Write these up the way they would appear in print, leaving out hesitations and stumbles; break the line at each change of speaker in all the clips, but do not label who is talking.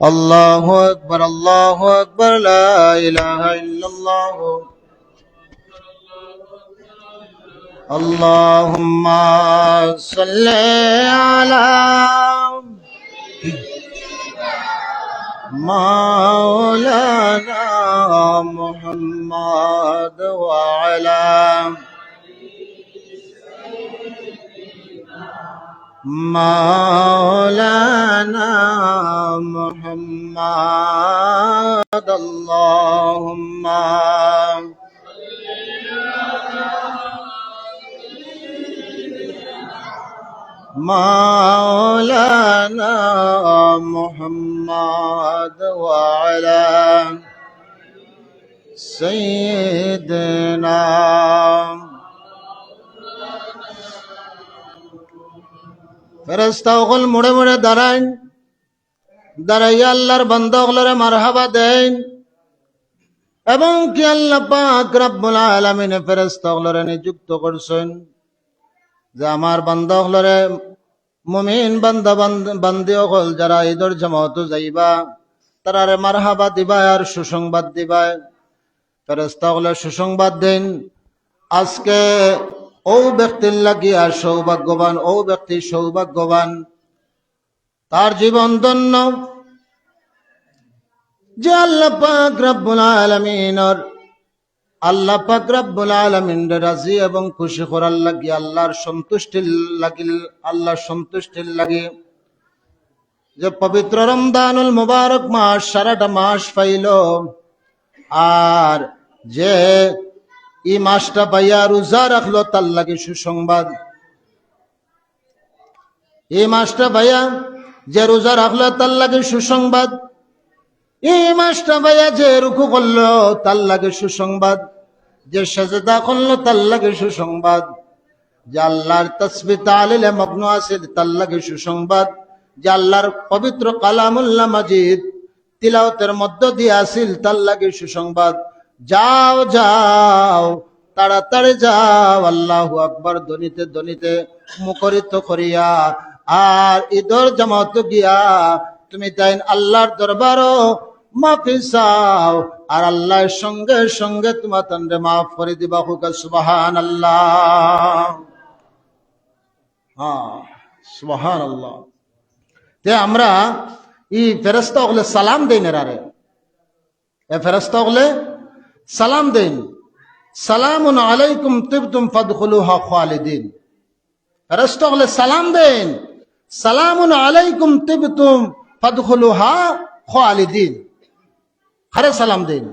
আল্লাহু আকবার, আল্লাহু আকবার, লা ইলাহা ইল্লাল্লাহ। আল্লাহুম্মা সাল্লি আলা মাওলানা মুহাম্মদ ওয়া আলা মাওলানা মুহাম্মদ। আল্লাহুম্মা মাওলানা মুহাম্মদ ওয়া আলা সাইয়্যিদিনা। ফেরেশতাগণ মুড়ে মুড়ে দাঁড়াইন, দাঁড়াইয়া আল্লাহর বান্দাগুলোরে মারহাবা দেন এবং কি আল্লাহ পাক রব্বুল আলামিন ফেরেশতাগুলোরে নিযুক্ত করছেন যে আমার বান্দাগুলোরে, মুমিন বান্দা বান্দি হল যারা ঈদের জামাতে যাইবা তারারে মারহাবা দিবা আর সুসংবাদ দিবা। ফেরেশতাগুলো সুসংবাদ দেন আজকে ও ব্যক্তির লাগিয়া সৌভাগ্যবান, ও ব্যক্তি সৌভাগ্যবান, তার জীবন ধন্য যে আল্লাহ পাক রব্বুল আলামিনের, আল্লাহ পাক রব্বুল আলামিনের রাজি এবং খুশি করার লাগি, আল্লাহর সন্তুষ্টির লাগি, আল্লাহর সন্তুষ্টির লাগি যে পবিত্র রমজানুল মুবারক মাস সারাটা মাস পাইল, আর যে এই মাসটা পাইয়া রোজা রাখলো তার লাগে সুসংবাদ। এই মাসটা পাইয়া যে রোজা রাখলো তার লাগে সুসংবাদ। এই মাসটা পাইয়া যে রুকু করলো তার লাগে সুসংবাদ, যে সাজদা করলো তার লাগে সুসংবাদ, যে আল্লাহর তাসবিহ তাহলিলে মগ্ন আছে তার লাগে সুসংবাদ, যে আল্লাহর পবিত্র কালামুল্লাহ মাজিদ তিলাওয়াতের মধ্য দিয়ে আসিল তার লাগে সুসংবাদ। যাও যাও, তাড়াতাড়ি যাও, আল্লাহু আকবার ধ্বনিতে ধ্বনিতে মুখরিত করিয়া আর ঈদের জামাতে গিয়া তুমি তাই আল্লাহর দরবারও মাফি চাও, আর আল্লাহর সঙ্গে সঙ্গে তোমার তন্ডে মাফ করে দিবা। হুকা সুবহানাল্লাহ, হ্যাঁ সুবহানাল্লাহ। তে আমরা এই ফেরেশতা হলে সালাম দেন, এরারে এ ফেরেশতা হলে সালাম দেন, সালামুন আলাইকুম তিবতুম ফাদখুলুহা খালিদিন। ফেরেশতা হলে সালাম দেন, সালামুন আলাইকুম তিবতুম ফাদখুলুহা খালিদিন। আরে সালাম দেন।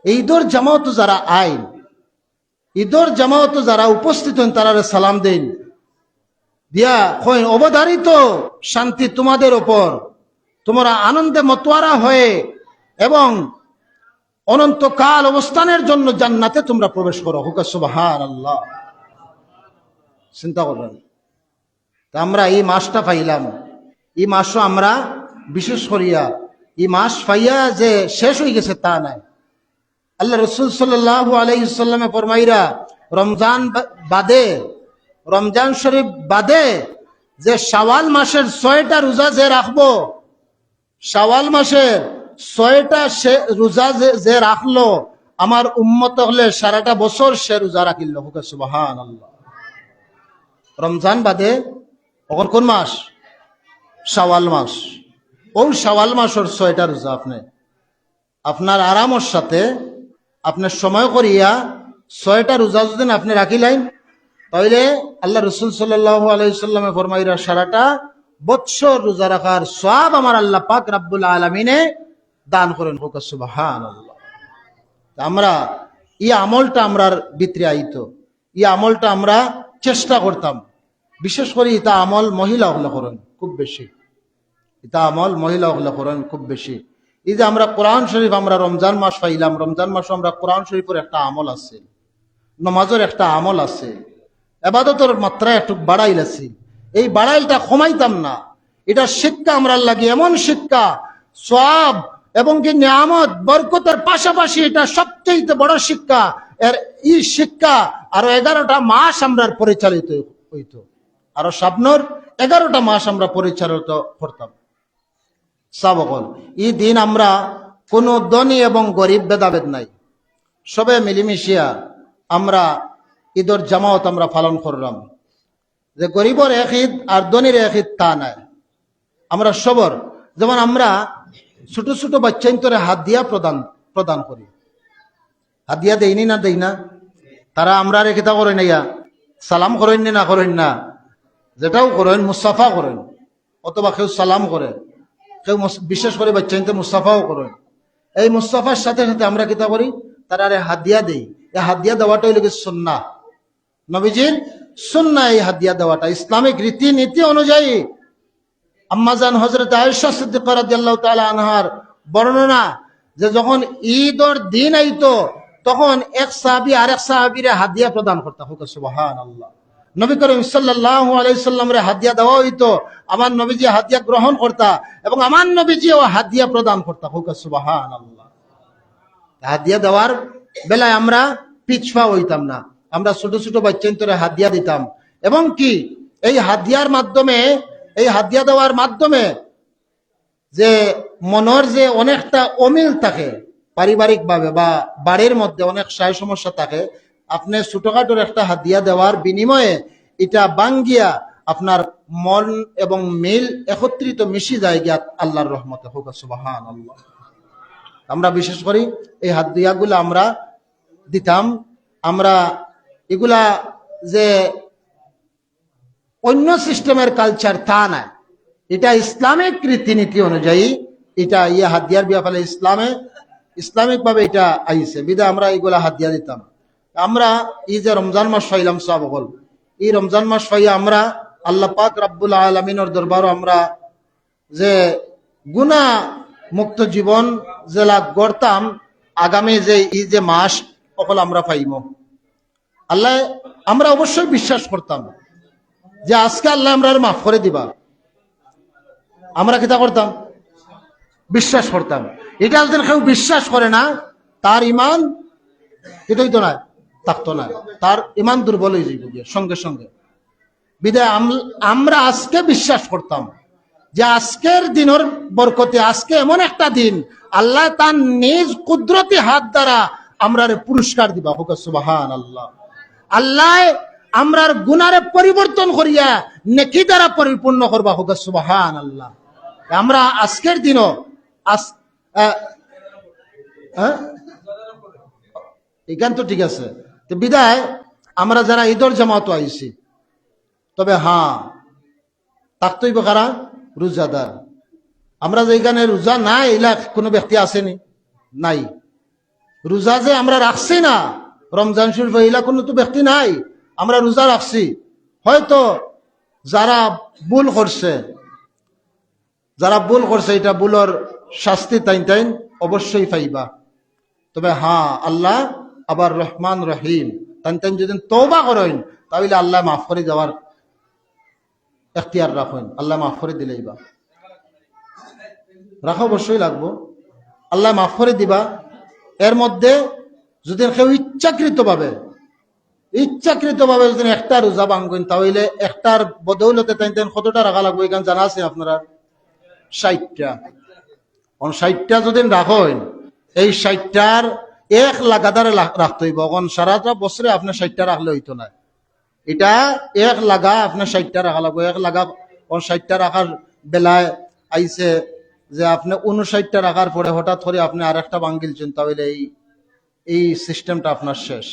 ঈদের জামাত যারা আইন, ঈদের জামাত যারা উপস্থিত হন তারা সালাম দেন দিয়া কইন অবধারিত শান্তি তোমাদের ওপর, তোমরা আনন্দে মতোয়ারা হয়ে এবং অনন্তকাল অবস্থানের জন্য জান্নাতে তোমরা প্রবেশ করো। হুকা সুবহানাল্লাহ। চিন্তা করবেন, তা আমরা এই মাসটা পাইলাম, এই মাসও আমরা বিশেষ করিয়া এই মাস পাইয়া যে শেষ হয়ে গেছে তা নাই। আল্লাহ রাসূল সাল্লাল্লাহু আলাইহি সাল্লামে ফরমাইরা রমজান বাদে, রমজান শরীফ বাদে যে শাওয়াল মাসের 6টা রোজা যে রাখবো, শাওয়াল মাসের 6টা রোজা যে রাখলো আমার উম্মত হলে সারাটা বছর সে রোজা রাখিল। হুকা সুবহানাল্লাহ। রমজান বাদে তখন কোন মাস? শাওয়াল মাস। ও শাওয়াল মাসের 6টা রোজা আপনি আপনার আরামের সাথে আপনার সময় করিয়া 6টা রোজা যদি আপনি রাখিলেন, তাহলে আল্লাহ রাসূল সাল্লাল্লাহু আলাইহি সাল্লামে ফরমাইরা সারাটা বৎসর রোজা রাখার সওয়াব আমার আল্লাহ পাক রব্বুল আলামিনে দান করেন। হুকা সুবহানাল্লাহ। আমরা এই আমলটা আমরার ভিতরে আইতো, এই আমলটা আমরা চেষ্টা করতাম। বিশেষ করে এটা আমল মহিলা হলে করেন খুব বেশি, এটা আমল মহিলা হলে করেন খুব বেশি। এই যে আমরা কোরআন শরীফ আমরা রমজান মাস পাইলাম, রমজান মাসে আমরা কোরআন শরীফের একটা আমল আছে, নমাজের একটা আমল আছে, ইবাদতের মাত্রা একটু বাড়াইল আছে, এই বাড়াইলটা কমাইতাম না। এটা শিক্ষা আমরা লাগে, এমন শিক্ষা সওয়াব এবং কি নিয়ামত বরকতের পাশাপাশি এটা সবচেয়ে বড় শিক্ষা। এর ই শিক্ষা আরো 11টা মাস আমরা পরিচালিত হইতো, আরো স্বপ্নর 11টা মাস আমরা পরিচালিত করতাম। সাবকল এই দিন আমরা কোনো ধনী এবং গরিব ভেদাভেদ নাই, সবে মিলিমিশিয়া আমরা ঈদের জামাত আমরা পালন করলাম। যে গরিবের এক ঈদ আর ধনীর এক ঈদ তা নাই, আমরা সবর। যেমন আমরা ছোট ছোট বাচ্চাইন্তরে হাত দিয়া প্রদান করি, হাত দিয়া দেইনি না দেই না, তারা আমরা রেখে তা করেন ইয়া সালাম করেন না করেন না, যেটাও করেন মুস্তাফা করেন, অথবা কেউ সালাম করে, কেউ বিশেষ করে বাচ্চাইনতে মুস্তাফাও করেন। এই মুস্তাফার সাথে সাথে আমরা কিতা করি, তারা হাত দিয়া দেই। এই হাত দিয়া দেওয়াটাই লোক সুন্নাহ, নবীজির সুন্নাহ। এই হাত দিয়া দেওয়াটা ইসলামিক রীতিনীতি অনুযায়ী। আম্মাজান হযরত আয়েশা সিদ্দিকা রাদিয়াল্লাহু তাআলা আনহার বর্ণনা, যে যখন ঈদের দিন আইতো তখন এক সাহাবী আরেক সাহাবীরে হাদিয়া প্রদান করতে হতো। সুবহানাল্লাহ। নবী করিম সাল্লাল্লাহু আলাইহি সাল্লামরে হাদিয়া দেওয়া হইতো, আমার নবীজি হাদিয়া গ্রহণ করতা এবং আমার নবীজিও হাদিয়া প্রদান করতা। সুবহানাল্লাহ। হাদিয়া দেওয়ার বেলায় আমরা পিছপা হইতাম না, আমরা ছোট ছোট বাচ্চাইন্তরে হাদিয়া দিতাম। এবং কি এই হাদিয়ার মাধ্যমে, এই হাদিয়া দেওয়ার মাধ্যমে যে মনের যে অনেকটা অমিল থাকে পারিবারিক ভাবে বা বাড়ির মধ্যে অনেক সায় সমস্যা থাকে, আপনি ছোটখাটোর একটা হাদিয়া দেওয়ার বিনিময়ে এটা বাঙ্গিয়া আপনার মন এবং মিল একত্রিত মিশি যায় গিয়া আল্লাহর রহমতে। হোক সুবহানাল্লাহ। আমরা বিশেষ করি এই হাদিয়াগুলো আমরা দিতাম। আমরা এগুলা যে অন্য সিস্টেমের কালচার তা না, এটা ইসলামিক রীতিনীতি অনুযায়ী এটা ইয়ে হাদিয়ার ব্যাপারে ইসলামিক ভাবে এটা আইছে, বিধায় আমরা এগুলা হাদিয়া দিতাম। আমরা এই যে রমজান মাস পাইলাম সাবকল, এই রমজান মাস পাইয়া আমরা আল্লাহ পাক রব্বুল আলামিনের দরবারও আমরা যে গুনাহ মুক্ত জীবন জেলা গড়তাম, আগামী যে এই যে মাস সকল আমরা পাইব। আল্লাহ আমরা অবশ্যই বিশ্বাস করতাম যে আজকে আল্লাহ আমরা মাফ করে দিবা, আমরা কিতা করতাম, বিশ্বাস করতাম। এটা যদি কেউ বিশ্বাস করে না, তার ইমান কিতই তো না, থাকতো না, তার ইমান দুর্বল হয়ে যাইব সঙ্গে সঙ্গে। বিদায় আমরা আজকে বিশ্বাস করতাম যে আজকের দিনের বরকতে, আজকে এমন একটা দিন আল্লাহ তার নিজ কুদরতি হাত দ্বারা আমরার পুরস্কার দিবা। হোক সুবহানাল্লাহ। আল্লাহ আমরার গুনারে পরিবর্তন করিয়া নেকি দ্বারা পরিপূর্ণ করবা। হোক সুবহানাল্লাহ। আমরা আজকের দিনও এখান তো ঠিক আছে। তো বিদায় আমরা যারা ঈদের জামাত আইছি, তবে হ্যাঁ তাকতইব কারা রোজাদার। আমরা যেখানে রোজা নাই এলা কোনো ব্যক্তি আসেনি নাই, রোজা যে আমরা রাখছি না রমজান শরীফ এলা কোনো তো ব্যক্তি নাই, আমরা রোজা রাখছি। হয়তো যারা ভুল করছে এটা ভুলের শাস্তি তাইন অবশ্যই পাইবা। তবে হ্যাঁ আল্লাহ আবার রহমান রহিম, তাইন যদি তওবা করেন তাহলে আল্লাহ মাফ করে দেওয়ার এখতিয়ার রাখেন, আল্লাহ মাফ করে দিলেইবা। রাখা অবশ্যই লাগবো, আল্লাহ মাফ করে দিবা। এর মধ্যে যদি কেউ ইচ্ছাকৃত ভাবে যদি একটা রোজা ভাঙ্গেন, তাহলে একটার বদৌলতে তাইন কতটা রাখা লাগবে এখানে জানা আছে আপনারা? 60টা। 60টা যদি রাখেন, এই 60টার 1 লাগাতারে রাখতে হইব। এখন সারাটা বছরে আপনি 60টা রাখলে হইতো না, এটা 1 লাগা আপনার 60টা রাখা লাগবে। 1 লাগা 60টা রাখার বেলায় আইছে যে আপনি 59টা রাখার পরে হঠাৎ করে আপনি আর একটা ভাঙ্গিলছেন, তাহলে এই সিস্টেমটা আপনার শেষ।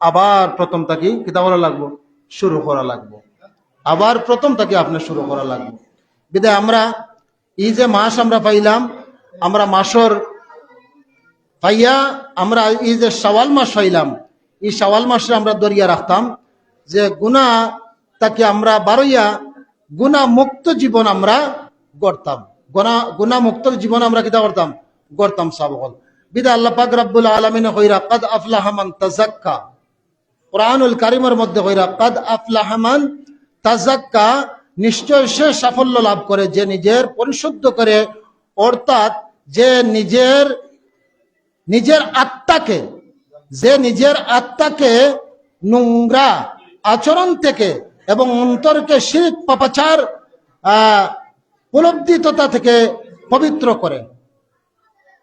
আবার প্রথম থেকে কিতা করা লাগবো, শুরু করা লাগবো, আবার প্রথম থেকে আপনি শুরু করা লাগবে। বিদায় আমরা এই যে মাস আমরা পাইলাম, আমরা মাসর পাইয়া আমরা এই যে শাওয়াল মাস পাইলাম, এই শাওয়াল মাসে আমরা দরিয়া রাখতাম যে গুনাহ তাকে আমরা বারইয়া গুনাহ মুক্ত জীবন আমরা গড়তাম, গুনাহ মুক্ত জীবন আমরা কিতা গড়তাম সাবকল। বিদায় আল্লাহ পাক রব্বুল আলামিন কইরা কাদ আফলাহা মান তাযাক্কা, কুরআনুল কারীমের মধ্যে কইরা কাদ আফলাহা মান তাযাক্কা, নিশ্চয় সে সাফল্য লাভ করে যে নিজের পরিশুদ্ধ করে, অর্থাৎ যে নিজের আত্মাকে যে নিজের আত্মাকে নোংরা আচরণ থেকে এবং অন্তরকে শিরক পাপাচার উপলব্ধিতা থেকে পবিত্র করে।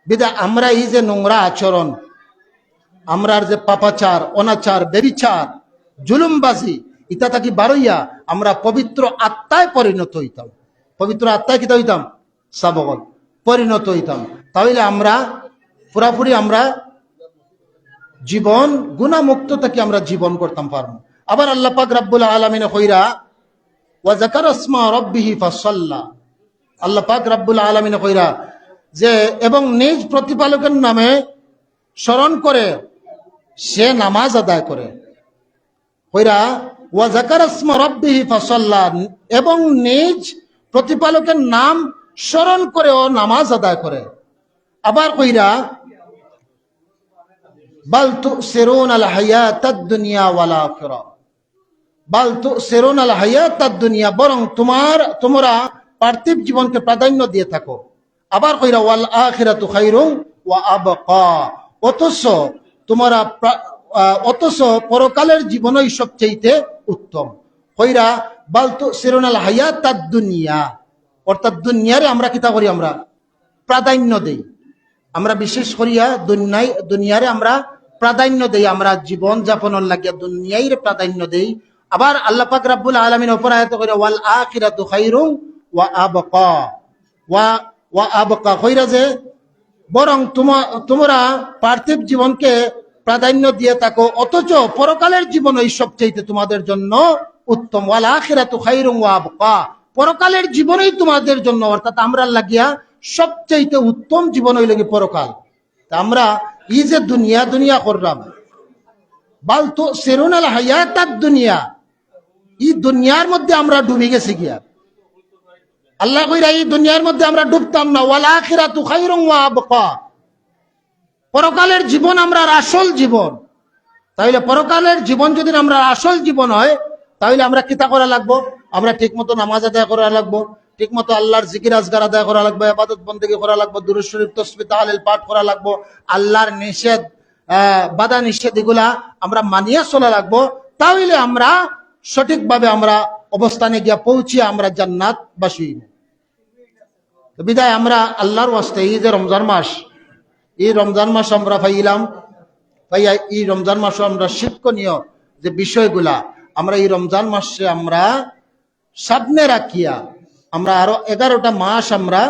বিধায় আমরা এই যে নোংরা আচরণ, আমরা যে পাপাচার, অনাচার, বেবিচার, জুলুমবাজি ইতা থাকি বারইয়া আমরা পবিত্র আত্মায় পরিণত হইতাম। পবিত্র আত্মায় কিতা হইতাম? সাবগল পরিণত হইতাম। তাহলে আমরা পুরাপুরি আমরা জীবন গুনাহমুক্ত থেকে আমরা জীবন করতাম পারবো। আবার আল্লাহ পাক রব্বুল আলামিন কইরা ওয়া যাকারা ইসমা রাব্বিহি ফাসাল্লা, আল্লাহ পাক রব্বুল আলামিন কইরা যে এবং নিজ প্রতিপালকের নামে স্মরণ করে সে নামাজ আদায় করে। কইরা ওয়া যাকারা ইসমা রাব্বিহি ফাসাল্লা, এবং নিজ প্রতিপালকের নাম স্মরণ করে ও নামাজ আদায় করে। আবার কইরা বাল তুসিরুনাল হায়াতাদ দুনিয়া ওয়াল আখিরা, বাল তুসিরুনাল হায়াতাদ দুনিয়া, বরং তোমরা পার্থিব জীবনকে প্রাধান্য দিয়ে থাকো। আবার কইরা ওয়াল আখিরাতু খায়রুন ওয়া আবকা, অথচ পরকালের জীবনই সবচেয়ে উত্তম। কইরা বাল তুসিরুনাল হায়াতাদ দুনিয়া, অর্থাৎ দুনিয়ারে আমরা কিতা করি? আমরা প্রাধান্য দেই। আমরা বিশেষ করিয়া দুনিয়ারে আমরা প্রাধান্য দেই, আমরা জীবন যাপনের লাগিয়া দুনিয়াইরে প্রাধান্য দেই। আবার আল্লাহ পাক রব্বুল আলামিন উপর আয়াত করে ওয়াল আখিরাতু খায়রুন ওয়া আবকা, ওয়া আবকা কইরা যে বরং তোমরা পার্থিব জীবনকে প্রাধান্য দিয়ে থাকো, অথচ পরকালের জীবন ওই সবচেয়ে তোমাদের জন্য উত্তম। ওয়াল আখিরাতু খায়রুন ওয়া আবকা, পরকালের জীবনই তোমাদের জন্য, অর্থাৎ আমরা লাগিয়া সবচেয়ে উত্তম জীবন হইল কি পরকাল। তা আমরা এই যে দুনিয়া করলাম, বাল তুসিরুনাল হায়াতাদ দুনিয়া, এই দুনিয়ার মধ্যে আমরা ডুবে গেছি গিয়া। আল্লাহ কইরা এই দুনিয়ার মধ্যে আমরা ডুবতাম না। ওয়াল আখিরাতু খায়রুন ওয়া আবকা, পরকালের জীবন আমরা আসল জীবন। তাহলে পরকালের জীবন যদি আমরা আসল জীবন হয়, তাহলে আমরা কিতা করা লাগবো? আমরা ঠিক মতো নামাজ আদায় করা লাগবো, ঠিক মতো আল্লাহর জিকির আজগার আদায় করা লাগবে, ইবাদত বন্দেগী করা লাগবে, দুরূদ শরীফ তাসবিহ তাহলিল পাঠ করা লাগবো, আল্লাহর নিষেধ বাধা নিষেধ এগুলা আমরা মানিয়ে চলা লাগবো। তাহলে আমরা সঠিকভাবে আমরা অবস্থানে গিয়া পৌঁছিয়ে আমরা জান্নাত বাসী। বিদায় আমরা আল্লাহর ওয়াস্তে এই যে রমজান মাস, এই রমজান মাস আমরা পাইলাম, ভাইয়া এই রমজান মাসে আমরা শিক্ষণীয় যে বিষয়গুলা আমরা এই রমজান মাসে আমরা সামনে রাখিয়া আমরা আরো 11টা মাস আমরা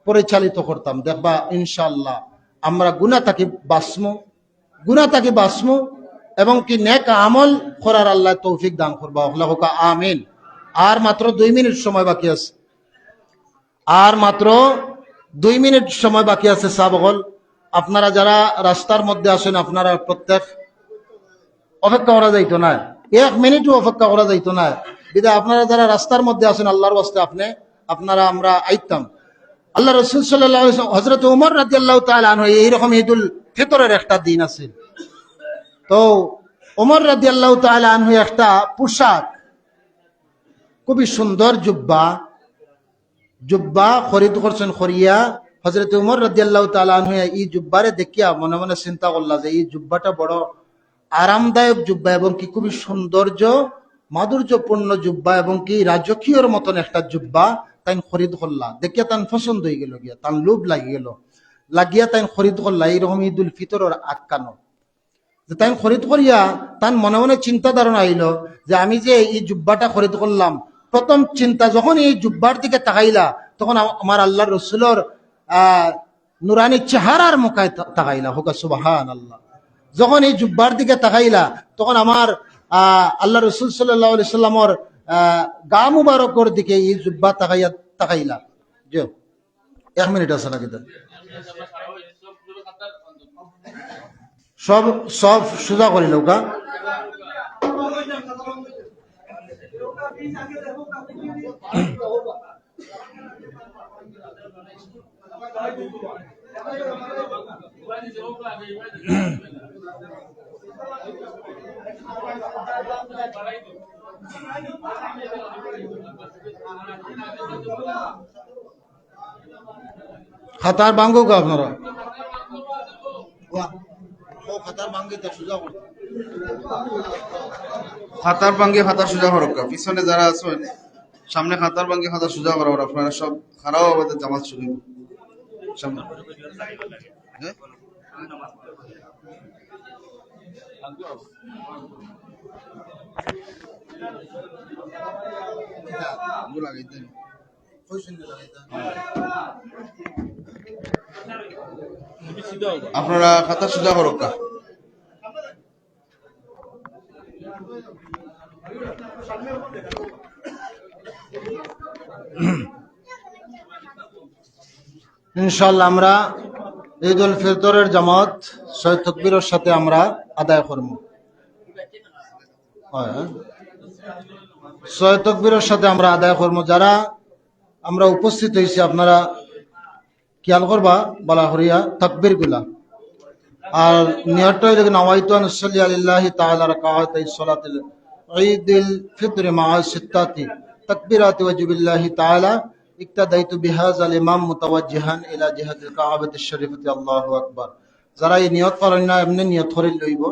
পরিচালিত করতাম। দেখবা ইনশাআল্লাহ আমরা গুনাহ থেকে বাঁচমু এবং কি নেক আমল করার আল্লাহ তৌফিক দান করবা। আল্লাহুকা আমিন। আর মাত্র 2 মিনিট সময় বাকি আছে, আর মাত্র 2 মিনিট সময় বাকি আছে। সাবগল আপনারা যারা রাস্তার মধ্যে আসেন, আপনারা প্রত্যেক অপেক্ষা করা যাইতো না, 1 মিনিটও অপেক্ষা করা যাইতো না। বিধায় আপনারা যারা রাস্তার মধ্যে আছেন, আল্লাহর ওয়াস্তে আপনারা আমরা আইতাম। আল্লাহ রাসূল সাল্লাল্লাহু আলাইহি ওয়াসাল্লাম, হযরত ওমর রাদিয়াল্লাহু তাআলা আনহু, এইরকম ঈদুল ফিতরের একটা দিন আছে। তো ওমর রাদিয়াল্লাহু তাআলা আনহু একটা পোশাক, খুবই সুন্দর জুব্বা খরিদ করছেন করিয়া। হযরত ওমর রাদিয়াল্লাহু তাআলা আনহু এই জুব্বারে দেখিয়া মনে মনে চিন্তা করলা যে এই জুব্বাটা বড় আরামদায়ক জুব্বা এবং কি খুবই সৌন্দর্য মাধুর্যপূর্ণ জুব্বা এবং কি রাজকীয়র মতন একটা জুব্বা তাই খরিদ করলা। দেখিয়া তান পছন্দ হয়ে গেল গিয়া, তান লোভ লাগিয়া তাই খরিদ করলা। এইরকম ঈদুল ফিতরের আটকানো যে তাই খরিদ করিয়া তান মনে মনে চিন্তা ধারণা আইল যে আমি যে এই জুব্বাটা খরিদ করলাম, প্রথম চিন্তা যখন এই জুব্বার দিকে তাকাইলা তখন আমার আল্লাহর রাসূলের নুরানি চেহারার মুখায় তাকাইলা। হোক সুবহানাল্লাহ। যখন এই জুব্বার দিকে তাকাইলা তখন আমার আল্লাহ রাসূল সাল্লাল্লাহু আলাইহি সাল্লামের গা মুবারকের দিকে এই জুব্বা তাকাইলা। যে 1 মিনিট আছে নাকি? সব সোজা করিল গা। খাতার বাঙ্গো আপনারা খাতার ভাঙ্গিতে সোজা করতে
খাতার ভাঙ্গি খাতা সোজা করক্কা পিছনে যারা আছেন সামনে খাতার ভাঙ্গি খাতা সোজা করা আপনারা সব খারাপ হবে জামাত শুরু হইব। সামনে হ্যাঁ? আঙ্গুল লাগাইতে নেই। আপনারা খাতা সোজা করক্কা
ইনশাআল্লাহ আমরা ঈদ উল ফিতরের জামাত 6 তাকবীরের সাথে আমরা আদায় করব। 6 তাকবীরের সাথে আমরা আদায় করব। যারা আমরা উপস্থিত হয়েছি আপনারা খেয়াল করবা বলা হরিয়া তাকবীর গুলা আর নিয়তটা হইল নাওয়াইতু আন উসাল্লি আলিল্লাহি তাআলা রাকাআতাই সালাতিল ঈদুল ফিতর মা সিত্তাতি তাকবীরাতি ওয়াজিবিল্লাহি তাআলা ইক্তাদাইতু বিহাযাল ইমাম মুতাওয়াজ্জিহান ইলা জিহাতিল কাবাতিশ শরীফাতি আল্লাহু আকবার। যারা এই নিয়ত করেন না এমনি নিয়ত করে লইব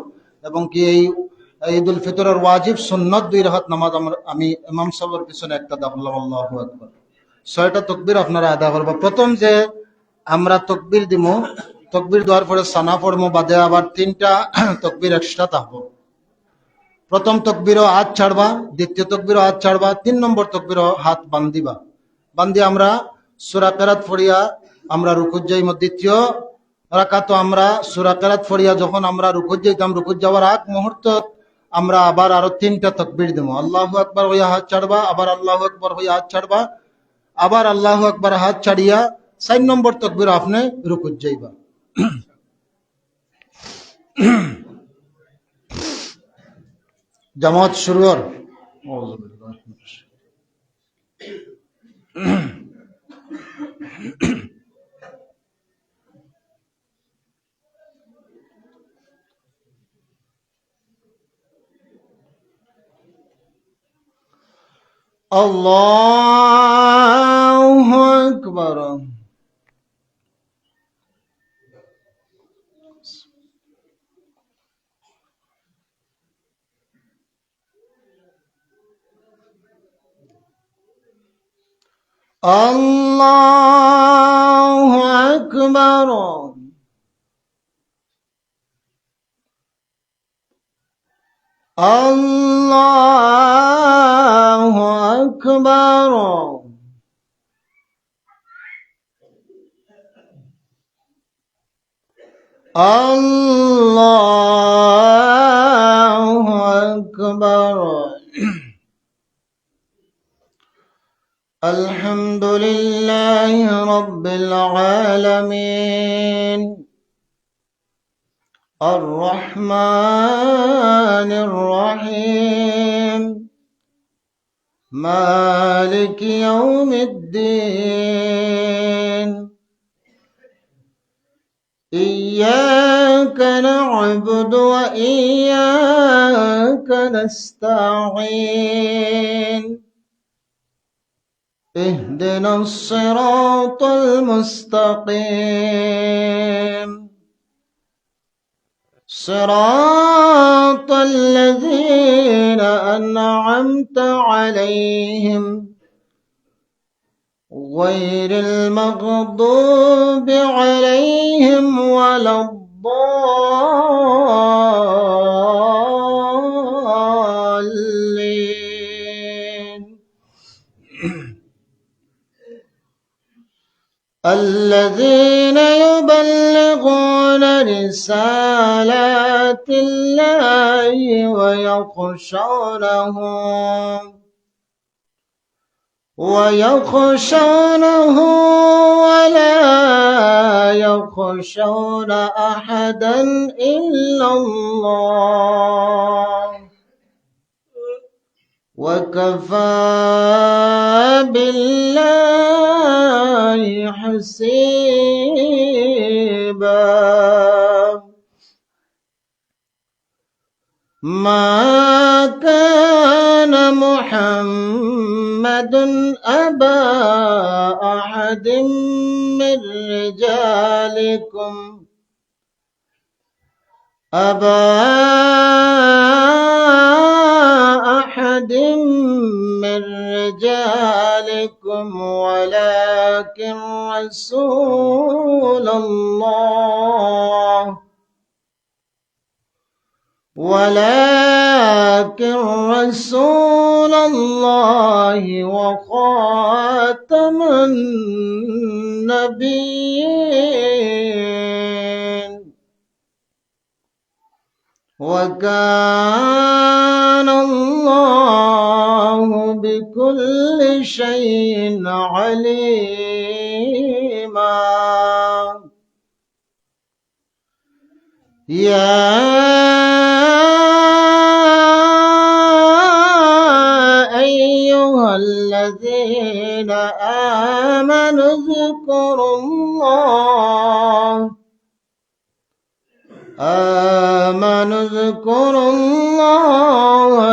এবং কি এই ঈদুল ফিতরের ওয়াজিব সুন্নাত 2 রাকাত নামাজ আমি ইমাম সাহেবের পিছনে একটা দাঁড়ালাম আল্লাহু আকবার। 6টা তাকবীর আপনারা আদা করবা। প্রথম যে আমরা তাকবীর দিমু তকবির দেওয়ার পরে সানা পড়মো বাদে আবার 3টা তকবির এক্সট্রা থাকবো। প্রথম তকবিরও হাত ছাড়বা, দ্বিতীয় তকবিরও হাত ছাড়বা, 3 নম্বর তকবিরও হাত বান্ধিবা। বান্ধি আমরা সূরা কিরাত পড়িয়া আমরা রুকুত যাইমু। দ্বিতীয় রাকাত আমরা সূরা কিরাত পড়িয়া যখন আমরা রুকুত যাইতাম রুকুত যাওয়ার আগ মুহূর্ত আমরা আবার আরো 3টা তকবির দেবো। আল্লাহু আকবার হইয়া হাত ছাড়বা, আবার আল্লাহু আকবার হইয়া হাত ছাড়বা, আবার আল্লাহু আকবার হাত ছাড়িয়া 4 নম্বর তকবির আপনি রুকুত যাইবা। জামাত শুরু কর। আল্লাহু আকবার। আল্লাহু আকবার। আল্লাহু আকবার। আল্লাহু আকবার। الحمد لله رب العالمين الرحمن الرحيم مالك يوم الدين إياك نعبد وإياك نستعين اهدنا الصراط المستقيم صراط الذين أنعمت عليهم غير المغضوب عليهم ولا الضالين الذين يبلغون رسالات الله ويخشونه ولا يخشون أحدا إلا الله وكفى بالله حسيبا ما كان محمد أبا أحد من رجالكم أبا أحد من رجالكم ولكن رسول الله وخاتم النبيين وكان الله بكل شيء عليما يا أيها الذين آمنوا اذكروا الله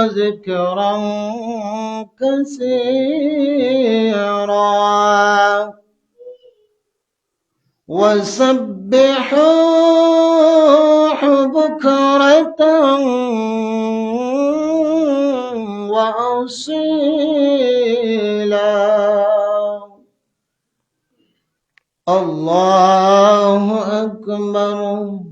ذكرا كثيرا وسبحوه بكرة وأصيلا الله أكبر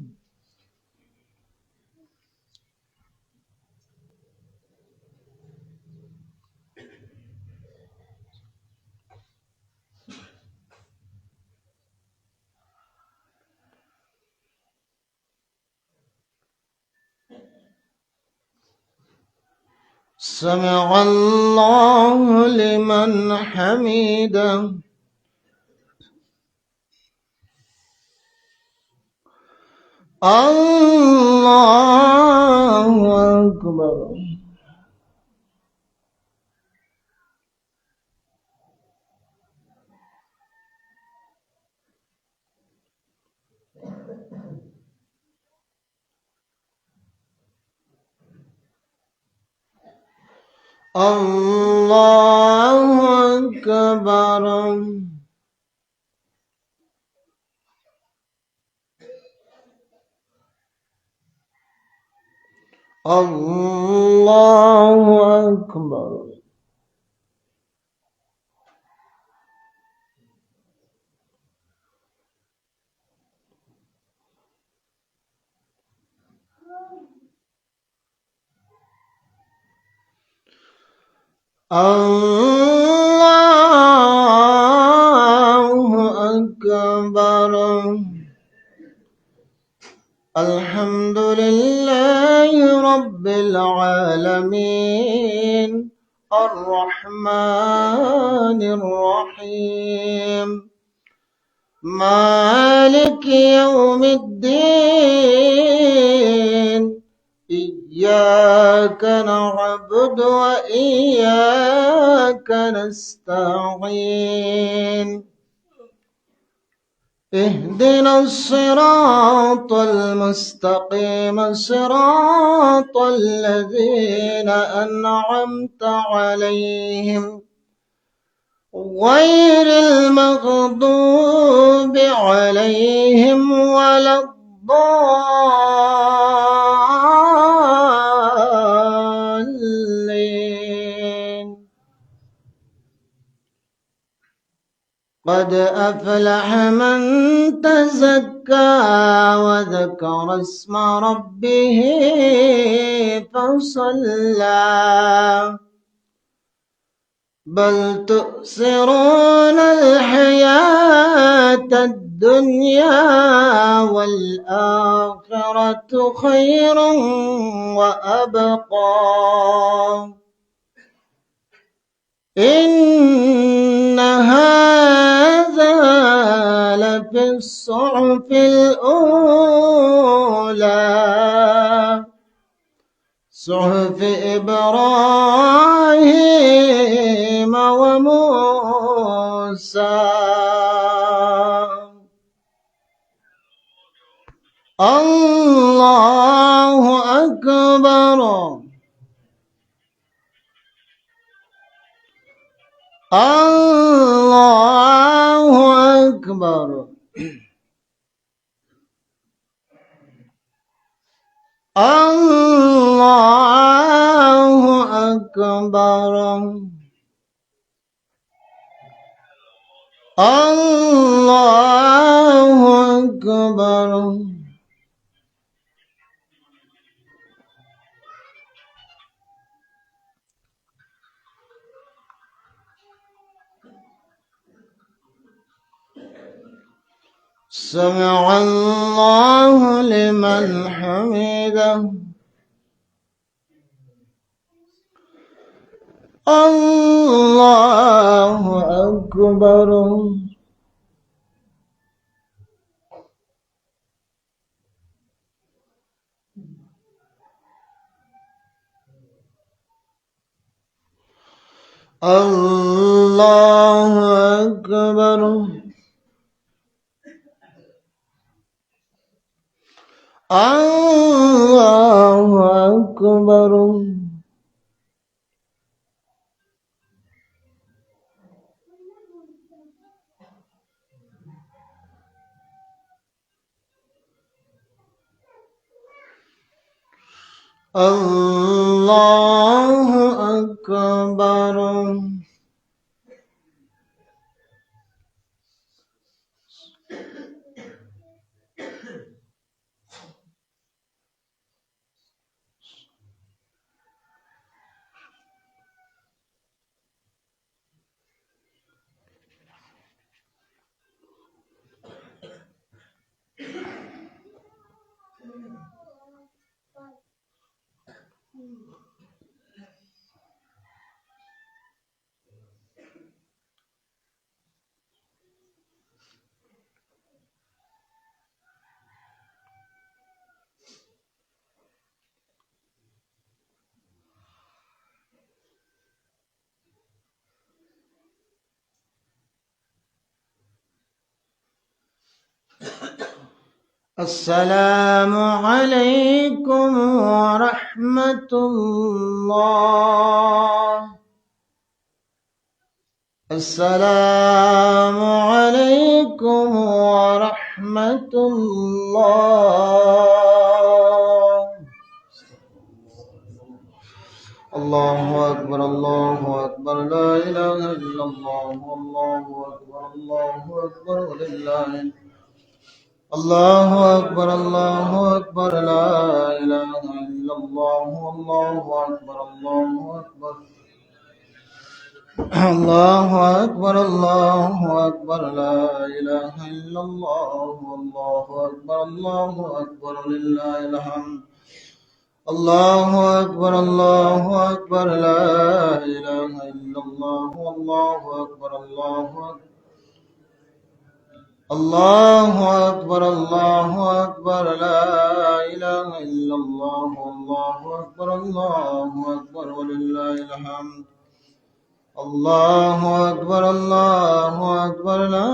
سمع الله لمن حمده الله أكبر الله أكبر الله أكبر الله أكبر الحمد لله رب العالمين الرحمن الرحيم مالك يوم الدين إياك نعبد وإياك نستعين اهدنا الصراط المستقيم صراط الذين أنعمت عليهم غير المغضوب عليهم ولا الضالين قد أفلح من تزكى وذكر اسم ربه فصلى بل تؤثرون الحياة الدنيا والآخرة خير وأبقى إن هذا لفي الصحف الأولى صحف إبراهيم وموسى الله أكبر الله أكبر الله أكبر سمع الله لمن حمده الله أكبر الله أكبر الله أكبر الله أكبر السلام عليكم ورحمة الله السلام عليكم ورحمة الله الله أكبر الله أكبر لا إله إلا الله الله أكبر الله أكبر ولله الله أكبر الله أكبر لا إله إلا الله الله أكبر الله أكبر الله أكبر الله أكبر لا إله إلا الله الله أكبر الله أكبر لله الحمد الله أكبر الله أكبر لا إله إلا الله الله أكبر الله أكبر الله أكبر الله أكبر لا إله إلا الله الله أكبر الله أكبر ولله الحمد الله أكبر الله أكبر لا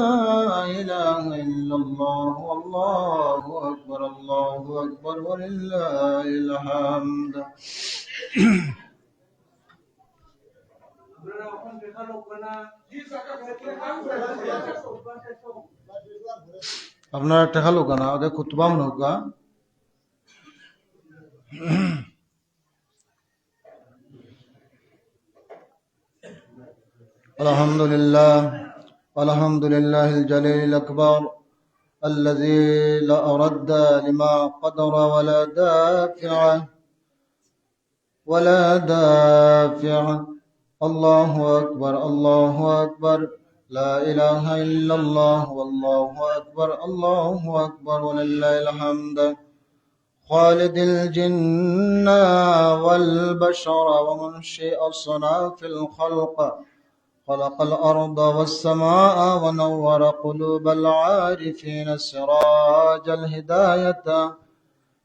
إله إلا الله الله أكبر الله أكبر ولله الحمد আপনারা একটা খালো কেন আগে খুতবা মনে হোক الحمد لله الجليل الأكبر الذي لا رد لما قدر ولا دافع الله أكبر الله أكبر لا إله إلا الله والله أكبر الله أكبر ولله الحمد خالد الجن والبشر ومنشئ الصنع في الخلق خلق الأرض والسماء ونور قلوب العارفين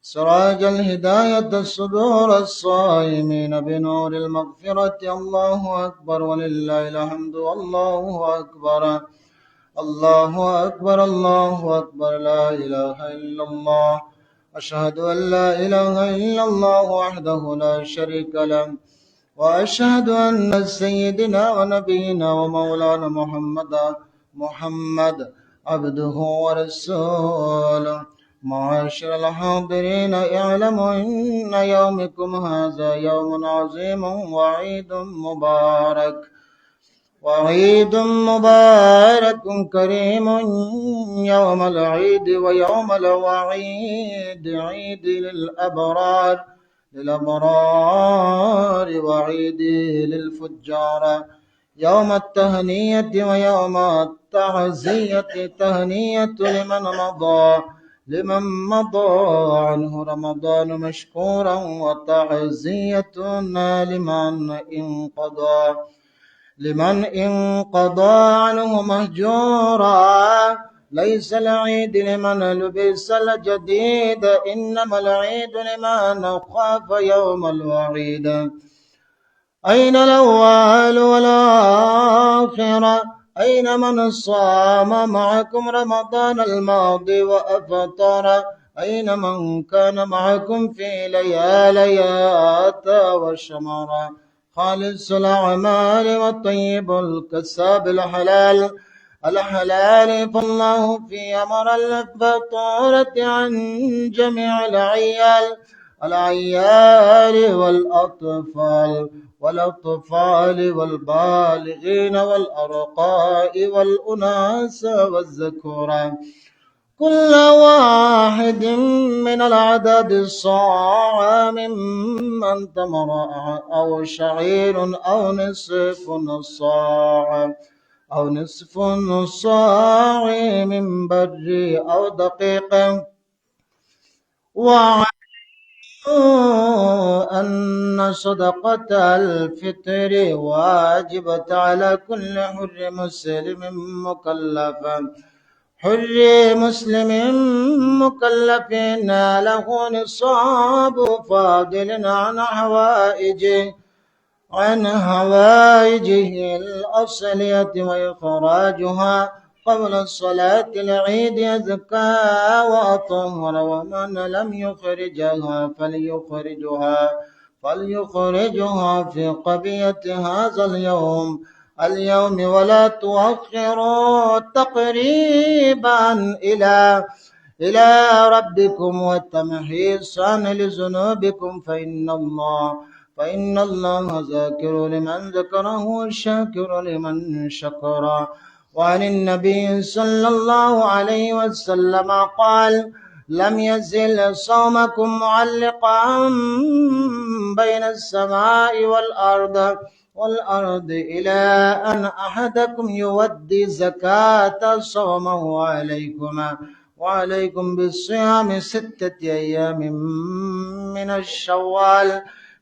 سراج الهداية صدور الصائمين بنور المغفرة الله أكبر ولله الحمد والله أكبر الله أكبر الله أكبر لا إله إلا الله أشهد أن لا إله إلا الله وحده لا شريك له وأشهد أن سيدنا ونبينا ومولانا محمد عبده ورسوله معاشر الحاضرين اعلموا إن يومكم هذا يوم عظيم وعيد مبارك كريم، يوم العيد ويوم الوعيد، عيد للأبرار وعيد للفجار، يوم التهنية ويوم التعزية، تهنية لمن مضى عنه رمضان مشكورا، وتعزية لمن انقضى عنه مهجورا. ليس العيد لمن لبس الجديد، إنما العيد لمن خاف يوم الوعيد. أين الأول والآخرة؟ أين من صام معكم رمضان الماضي وأفطر؟ أين من كان معكم في لياليات وشمر؟ خالص الأعمال والطيب الكساب الحلال، فالله في أمر الفطورة عن جميع العيال والأطفال والبالغين والأرقاء والأناس والذكوران، كل واحد من العدد الصاع ممن تمر أو شعير أو نصف الصاع من بر أو دقيق، أن صدقة الفطر واجبة على كل حر مسلم مكلف له نصاب فاضل عن هوائجه الأصلية، وإخراجها قبل الصلاة العيد أزكى وأطهر، ومن لم يخرجها فليخرجها في قبية هذا اليوم ولا تؤخروا تقريبا إلى ربكم وتمحيصا لذنوبكم، فإن الله ذاكر لمن ذكره شاكر لمن شكر. وعن النبي صلى الله عليه وسلم قال: لم يزل صومكم معلقا بين السماء والأرض إلى أن أحدكم يودي زكاة صومه وعليكم بالصيام 6 أيام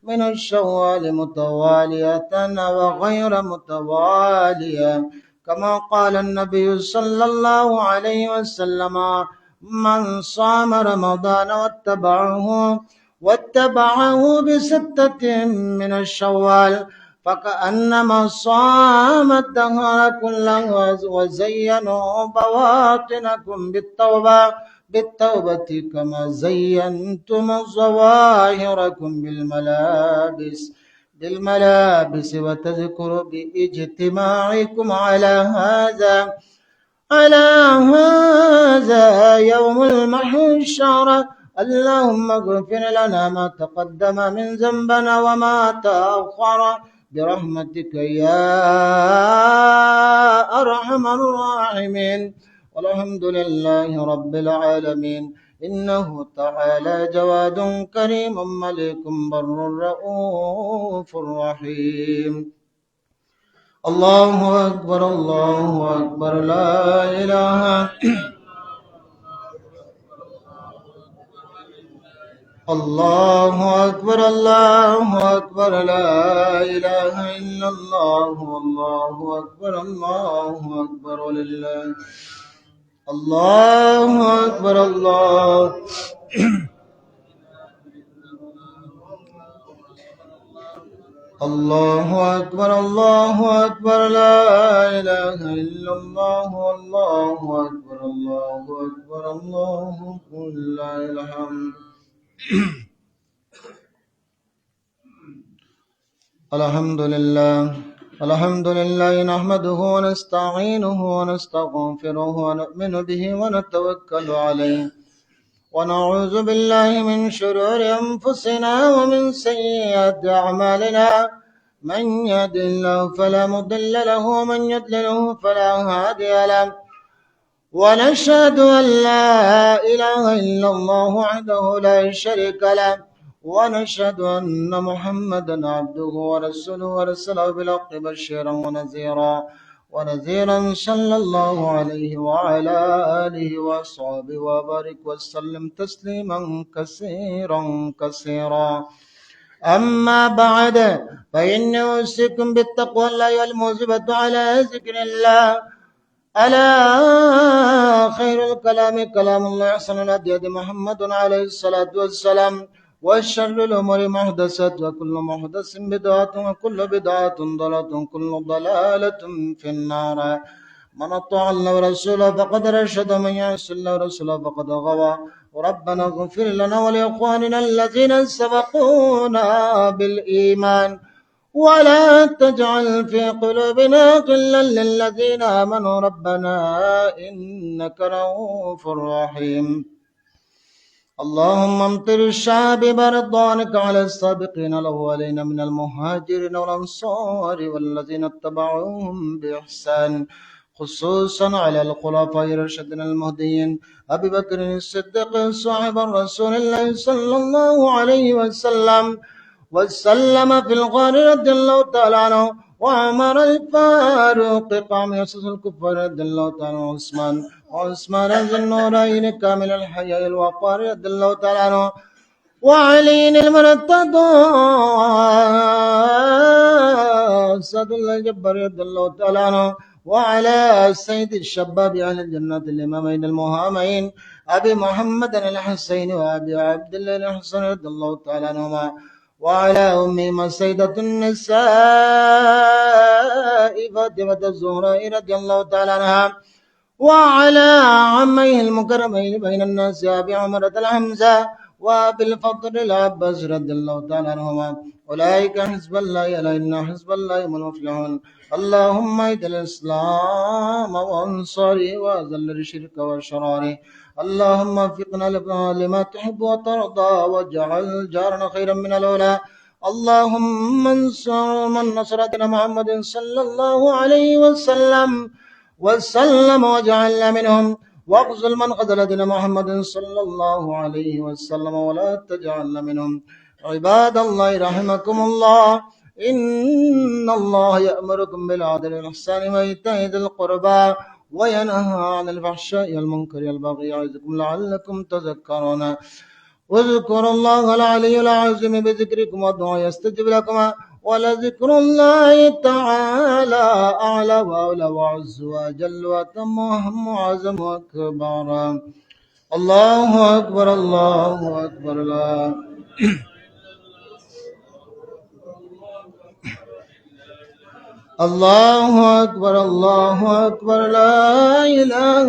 من الشوال متوالية وغير متوالية، كما قال النبي صلى الله عليه وسلم: من صام رمضان واتبعه ب6 من الشوال فكأنما صام الدهر كله، وزينوا بواطنكم بالتوبة كما زينتم ظواهركم بالملابس، وتذكروا باجتماعكم على هذا يوم المحشر. اللهم اغفر لنا ما تقدم من ذنبنا وما تأخر برحمتك يا أرحم الراحمين. والحمد لله رب العالمين، إنه تعالى جواد كريم مليك بر رؤوف رحيم. الله أكبر الله أكبر، لا إله الله أكبر الله أكبر، لا إله إلا الله، الله أكبر الله أكبر ولله الله أكبر الله الله أكبر الله أكبر، لا إله إلا الله، الله أكبر الله أكبر، الله لله الحمد. الحمد لله نحمده ونستعينه ونستغفره ونؤمن به ونتوكل عليه ونعوذ بالله من شرور أنفسنا ومن سيئات أعمالنا من يهد الله فلا مضل له ومن يضلله فلا هادي له ونشهد أن لا إله إلا الله وحده لا شريك له ونشهد أن محمدا عبده ورسوله ورسله بالحق بشيرا ونذيرا صلى الله عليه وعلى آله وصحبه وبارك وسلم تسليما كثيرا كثيرا. أما بعد فإني أوصيكم بالتقوى الله والمواظبة على ذكر الله. ألا خير الكلام كلام الله أحسن الهدي هدي محمد عليه الصلاة والسلام وشر الأمور محدثات وكل محدث بدعة وكل بدعة ضلالة وكل ضلالة في النار. من أطاع الله ورسوله فقد رشد ومن يعص الله ورسوله فقد غوى. ربنا اغفر لنا ولإخواننا الذين سبقونا بالإيمان ولا تجعل في قلوبنا غلا للذين آمنوا ربنا إنك رؤوف رحيم. اللهم امطر الشعب برضوانك على السابقين الأولين من المهاجرين والأنصار والذين اتبعوهم بإحسان خصوصا على الخلفاء الراشدين المهديين أبي بكر الصديق صاحب رسول الله صلى الله عليه وسلم في الغار رضي الله تعالى عنه وعمر الفاروق قام يسوس الكفار رضي الله تعالى عنه وعثمان ذي النورين كامل الحياء الوقار رضي الله تعالى عنه وعلي المرتضى أسد الله الجبار رضي الله تعالى عنه وعلى سيد الشباب أهل الجنة الإمامين المهامين أبي محمد الحسين وأبي عبد الله الحسن رضي الله تعالى عنهما وعلى أمهم سيدة النساء فاطمة الزهراء رضي الله تعالى عنها وعلى عميه المكرمين بين الناس أبي عمرة الحمزة وأبي الفضل العباس رضي الله تعالى عنهما. أولئك حزب الله ألا إن حزب الله هم المفلحون. اللهم اهد الإسلام وانصره وأذل الشرك والشرار. اللهم وفقنا لما تحب وترضى واجعل جارنا خيرا من الأولى. اللهم انصر من نصر دين محمد صلى الله عليه وسلم واجعلنا منهم واخذل من خذل دين محمد صلى الله عليه وسلم ولا تجعلنا منهم. عباد الله رحمكم الله إن الله يأمركم بالعدل والإحسان وإيتاء ذي القربى وينهى عن الفحشاء والمنكر والبغي يعظكم لعلكم تذكرون. واذكروا الله العلي العظيم بذكركم وادعوه يستجب لكم ولذكر الله تعالى أعلى وأولى وأعز وأجل وأتم وأهم وأعظم وأكبر. الله أكبر الله أكبر. لا الله أكبر الله أكبر لا إله.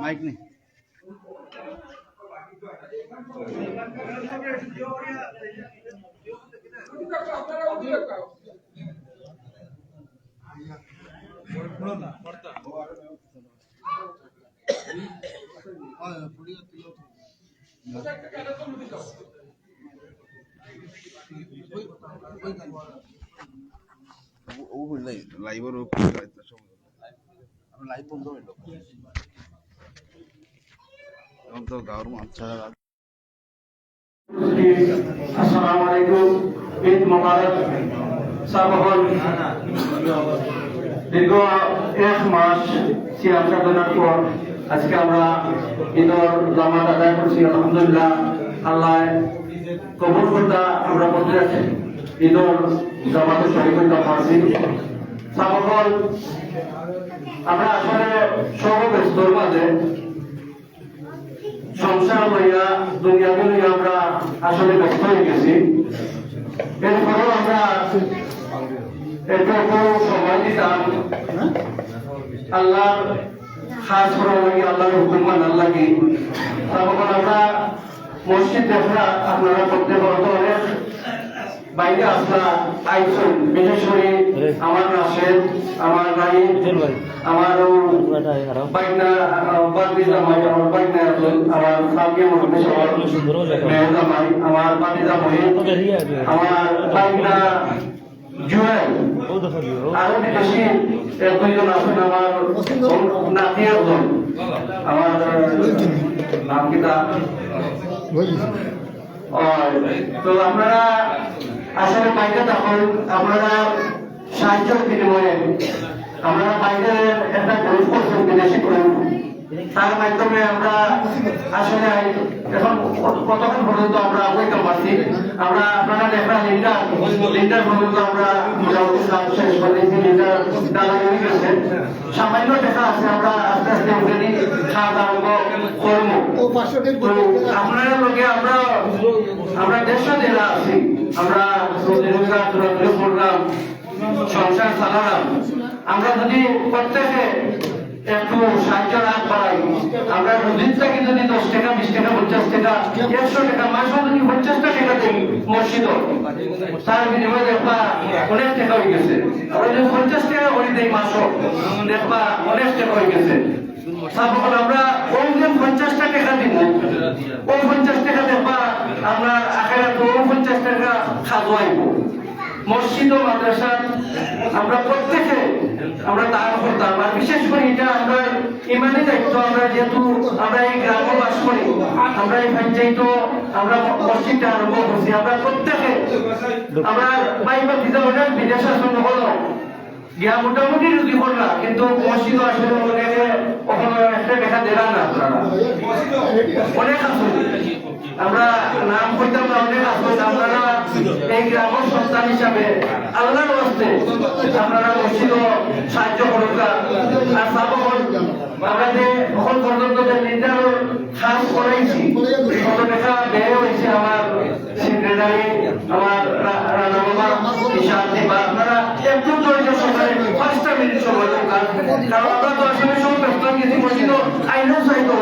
মাইক নেই। লাইভের লাইভ বন্ধ হইল এখন তো গাঁর আচ্ছা।
আসসালামু আলাইকুম। ঈদ মোবারক। সাবহন দীর্ঘ এক মাস সিয়াম সাধনার পর আজকে আমরা ঈদের জামাত আদায় করছি। আলহামদুলিল্লাহ, আল্লাহ কবুল করতে আমরা বলতে যাচ্ছি ঈদের জামাতে শরীক হইতে পারছি। সাবহন আমরা আসলে সর্বব্যস্তর মাঝে সংসার লইয়া দুনিয়াকে লইয়া আমরা আসলে ব্যস্ত হয়ে গেছি। এরপরেও আমরা একটু সময় দিতাম আল্লাহর খাস করার লাগে আল্লাহর হুকুম মানার লাগে। তখন আমরা মসজিদ দেখা আপনারা করতে পারতো অনেক বাইরে আসলা আইসন, বিশেষ করে আমার রাশেদ, আমার রাই, আমার বাইনা বাদি জামাই, আমার বাইনা আসল, আমার সামনে মধ্যে সবার মেয়ের জামাই, আমার বাদি জামাই, আমার বাইনা জুয়েল, আরো বিদেশি এক দুইজন আছেন, আমার নাতি একজন, আমার নাম কিতা, তো আপনারা আসলে বাইরে তখন আপনারা সাহায্যের বিনিময়ে আমরা বাইরে একটা গ্রুপ করছেন, বিদেশি গ্রুপ, তার মাধ্যমে আমরা আসলে এখন কতক্ষণ পর্যন্ত আমরা বইতে পারছি। আমরা আপনারা দেখা লিডার পর্যন্ত আমরা মোটামুটি কাজ শেষ করেছি, লিডার ডালা হয়ে গেছে, সামান্য দেখা আছে, আমরা আস্তে আস্তে ওখানে খাওয়া আরম্ভ করবো। আপনারা লোকে আমরা দেড়শো জেলা আছি, আমরা প্রোগ্রাম সংসার চালালাম। আমরা যদি প্রত্যেকে একটু সাহায্য না করাই, আমরা রোজির থেকে যদি 10 টাকা 20 টাকা 50 টাকা 100 টাকা মাসও যদি 50 টাকা দিই মসজিদ, তার বিনিময়ে দেখবা অনেক টাকা হয়ে গেছে। আমরা যদি 50 টাকা করে দিই মাসও, দেখবা অনেক টাকা হয়ে গেছে। তারপর আমরা ওই যে 50 টাকা দিব, ওই 50 টাকা দেখবা আমরা আখেরাত 50 টাকা খাওয়াইব। মসজিদ ও মাদ্রাসা আমরা প্রত্যেকে আমরা দান করতাম। আর বিশেষ করে এটা আমরা ইমানি দায়িত্ব, আমরা যেহেতু আমরা এই গ্রামে বাস করি, আমরা এই পঞ্চায়েত আমরা মসজিদটা আরম্ভ করছি, আমরা প্রত্যেকে আমরা বাইবা দিতে অনেক বিদেশ আসন হলো গিয়া মোটামুটি যদি করলা, কিন্তু মসজিদ আসলে অনেকে কখনো একটা দেখা দিলাম না। আপনারা অনেক আসুন, আমরা নাম করতাম না, অনেক আসুন। আপনারা এই গ্রামের সন্তান হিসাবে আল্লাহর ওয়াস্তে আপনারা মসজিদ সাহায্য করুন। আর সাবকন আমরা যে এখন পর্যন্ত যে লিডার খাস করাইছি, কত টাকা ব্যয় হয়েছে আমার সেক্রেটারি, আমার রানা বাবা, ঈশান দিবা, আপনারা একটু ধৈর্য সহকারে 5টা মিনিট সময় দরকার। কারণ আমরা তো আসলে সব ব্যস্ত গেছি, মসজিদ আইনও চাইতে